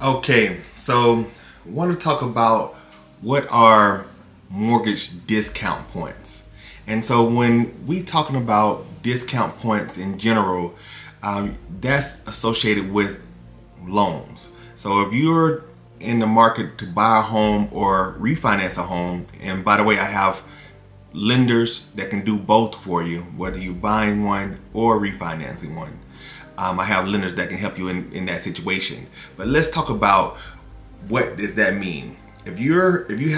Okay, so I want to talk about what are mortgage discount points. And so when we talking about discount points in general, that's associated with loans. So if you're in the market to buy a home or refinance a home, and by the way, I have lenders that can do both for you, whether you're buying one or refinancing one. I have lenders that can help you in that situation. But let's talk about what does that mean. If you have if you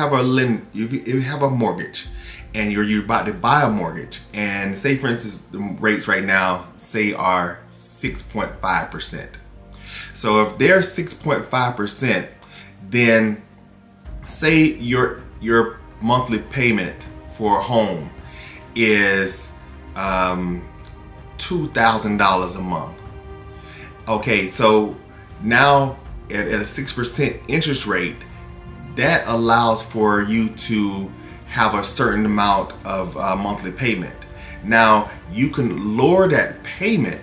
have a mortgage and you're about to buy a mortgage, and say for instance the rates right now say are 6.5%. So if they're 6.5%, then say your monthly payment for a home is $2,000 a month. Okay, so now at a 6% interest rate, that allows for you to have a certain amount of monthly payment. Now you can lower that payment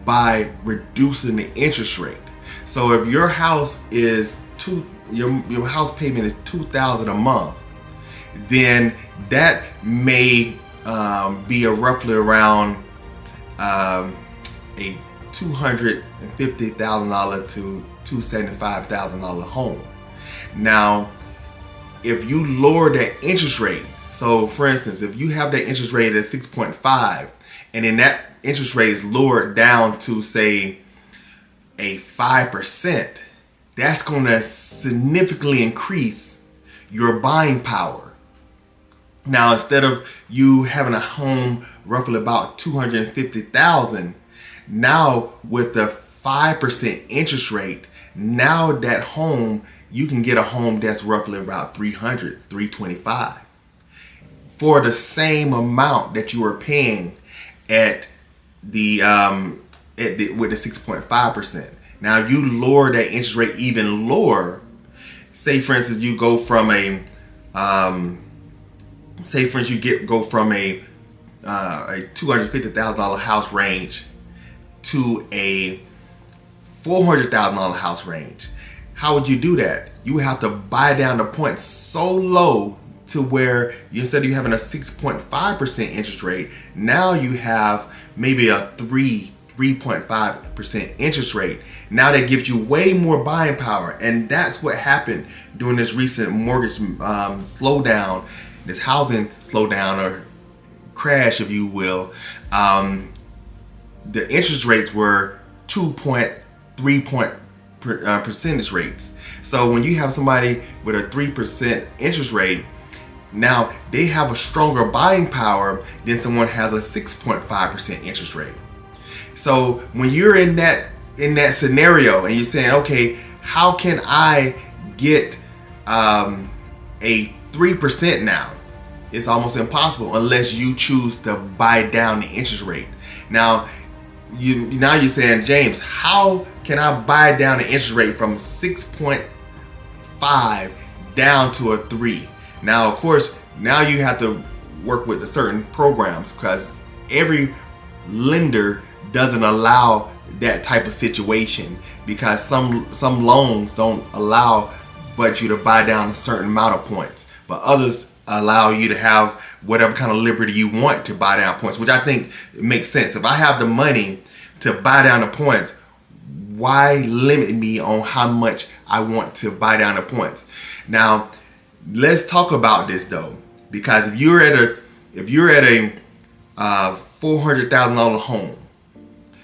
by reducing the interest rate. So if your house is your house payment is $2,000 a month, then that may be a roughly around a $250,000 to $275,000 home. Now, if you lower that interest rate, so for instance, if you have that interest rate at 6.5, and then that interest rate is lowered down to say a 5%, that's going to significantly increase your buying power. Now, instead of you having a home roughly about $250,000, now with the 5% interest rate, now that home, you can get a home that's roughly about $325 for the same amount that you were paying at the with the 6.5%. Now, if you lower that interest rate even lower, say for instance you go from a go from a $250,000 house range to a $400,000 house range. How would you do that? You would have to buy down the points so low to where instead of you having a 6.5% interest rate, now you have maybe a 3.5% interest rate. Now that gives you way more buying power. And that's what happened during this recent mortgage slowdown, this housing slowdown or crash, if you will. The interest rates were 2.3 percentage rates. So when you have somebody with a 3% interest rate, now they have a stronger buying power than someone has a 6.5% interest rate. So when you're in that scenario and you're saying, okay, how can I get a 3% now? It's almost impossible unless you choose to buy down the interest rate. Now you're saying, James, how can I buy down the interest rate from 6.5 down to a 3? Now, of course, now you have to work with the certain programs because every lender doesn't allow that type of situation, because some loans don't allow but you to buy down a certain amount of points, but others allow you to have whatever kind of liberty you want to buy down points, which I think makes sense. If I have the money to buy down the points, why limit me on how much I want to buy down the points? Now, let's talk about this though, because if you're at a $400,000 home,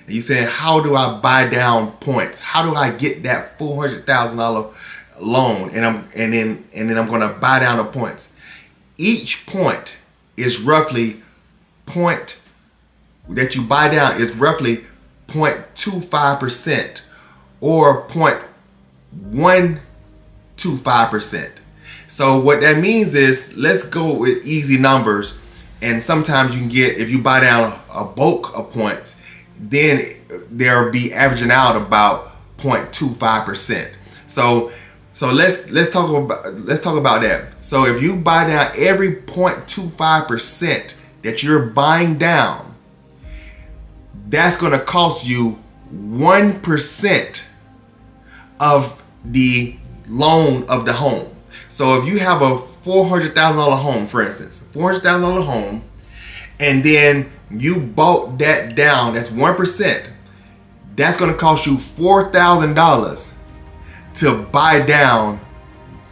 and you're saying, how do I buy down points? How do I get that $400,000 loan, and then I'm going to buy down the points? Each point is roughly that you buy down is roughly 0.25% or 0.125%. So what that means is, let's go with easy numbers, and sometimes you can get, if you buy down a bulk of points, then they'll be averaging out about 0.25%. So let's talk about that. So if you buy down every 0.25% that you're buying down, that's going to cost you 1% of the loan of the home. So if you have a $400,000 home, for instance, $400,000 home, and then you bought that down, that's 1%. That's going to cost you $4,000 to buy down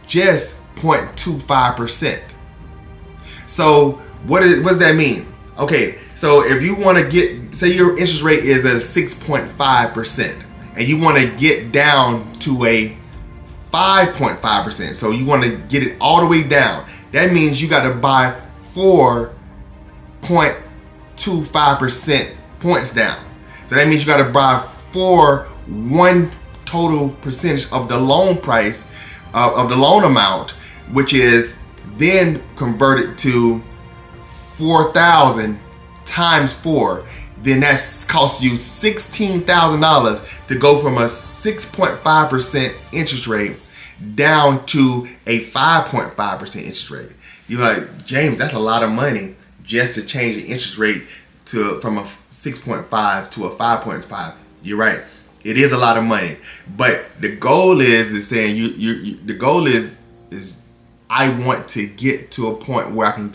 just 0.25%. So what does that mean? Okay, so if you want to get, say your interest rate is at 6.5%, and you want to get down to a 5.5%, so you want to get it all the way down, that means you got to buy 4.25% points down. So that means you got to buy one total percentage of the loan price, of the loan amount, which is then converted to 4,000 times 4. Then that costs you $16,000 to go from a 6.5% interest rate down to a 5.5% interest rate. You're like, James, that's a lot of money just to change the interest rate from a 6.5 to a 5.5. You're right. It is a lot of money, but the goal is saying the goal is I want to get to a point where I can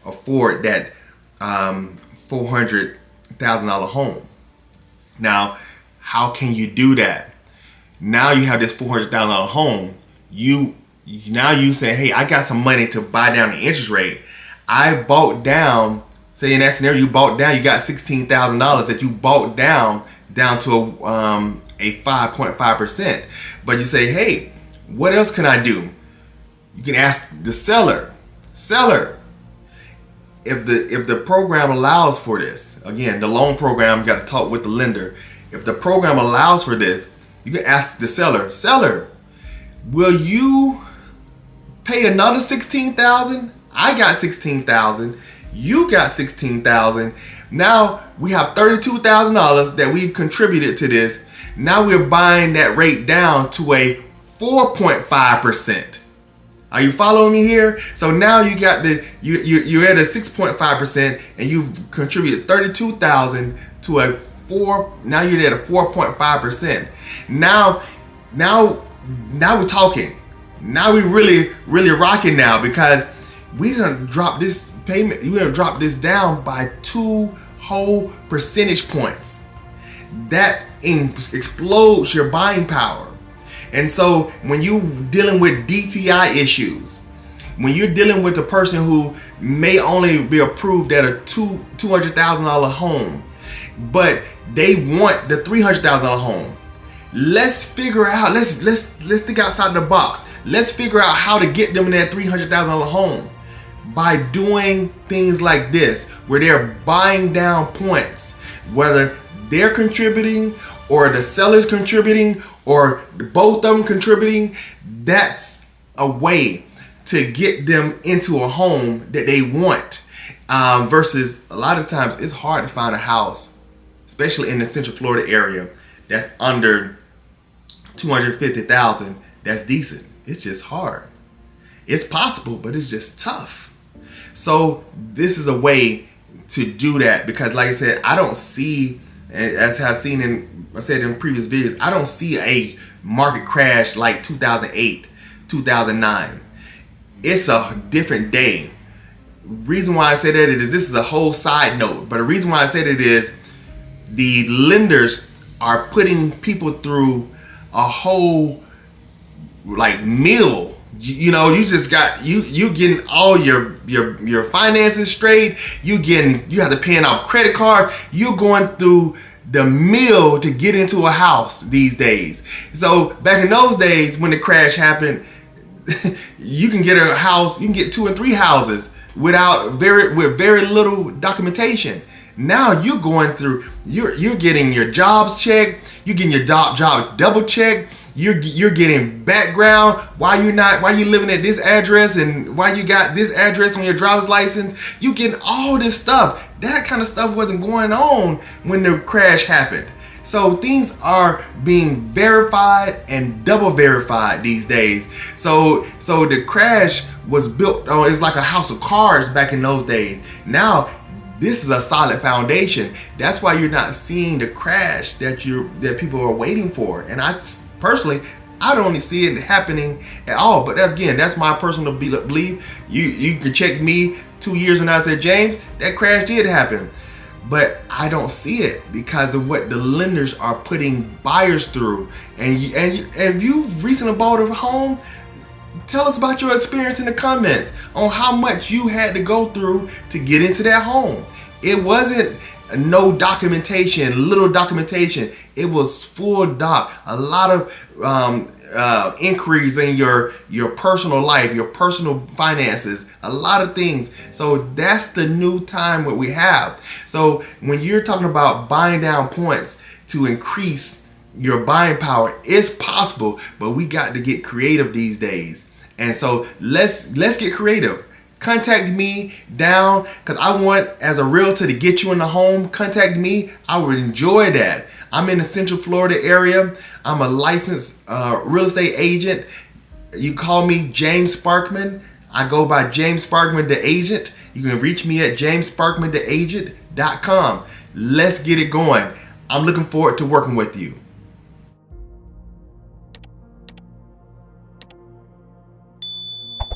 afford that $400,000 home. Now, how can you do that? Now you have this $400,000 home. You say, hey, I got some money to buy down the interest rate. I bought down. Say in that scenario, you bought down. You got $16,000 that you bought down to a 5.5%. But you say, hey, what else can I do? You can ask the seller, if the program allows for this. Again, the loan program, you got to talk with the lender. If the program allows for this, you can ask the seller, will you pay another $16,000? I got $16,000. You got $16,000. Now we have $32,000 that we've contributed to this. Now we're buying that rate down to a 4.5%. Are you following me here? So now you got you're at a 6.5% and you've contributed $32,000 to a 4. Now you're at a 4.5%. Now we're talking. Now we really rocking now, because we done dropped this payment. We done dropped this down by 2 whole percentage points. That explodes your buying power. And so when you're dealing with DTI issues, when you're dealing with a person who may only be approved at a $200,000 home, but they want the $300,000 home, let's figure out. Let's think outside the box. Let's figure out how to get them in that $300,000 home by doing things like this, where they're buying down points, whether they're contributing or the seller's contributing or both of them contributing. That's a way to get them into a home that they want. Versus a lot of times it's hard to find a house, especially in the Central Florida area, that's under $250,000 that's decent. It's just hard. It's possible, but it's just tough. So this is a way to do that, because like I said, I don't see, as I said in previous videos, I don't see a market crash like 2008, 2009. It's a different day. Reason why I say that is, this is a whole side note, but the reason why I say that is the lenders are putting people through a whole meal. You know, you just got you getting all your finances straight. You have to paying off credit card. You're going through the mill to get into a house these days. So back in those days when the crash happened, you can get a house, you can get 2 and 3 houses with very little documentation. Now you're going through, you're getting your jobs checked, you're getting your job double checked, you're getting background, why you living at this address and why you got this address on your driver's license. You getting all this stuff. That kind of stuff wasn't going on when the crash happened. So things are being verified and double verified these days. So the crash was built on, it's like a house of cards back in those days. Now this is a solid foundation. That's why you're not seeing the crash that people are waiting for. And I personally, I don't see it happening at all. But that's my personal belief. You can check me 2 years when I said, James, that crash did happen. But I don't see it because of what the lenders are putting buyers through. And if you've recently bought a home, tell us about your experience in the comments on how much you had to go through to get into that home. It wasn't no documentation, little documentation. It was full doc. A lot of inquiries in your personal life, your personal finances, a lot of things. So that's the new time what we have. So when you're talking about buying down points to increase your buying power, it's possible, but we got to get creative these days. And so let's get creative. Contact me down, because I want, as a realtor, to get you in the home. Contact me. I would enjoy that. I'm in the Central Florida area. I'm a licensed real estate agent. You call me James Sparkman. I go by James Sparkman the Agent. You can reach me at jamessparkmantheagent.com. Let's get it going. I'm looking forward to working with you.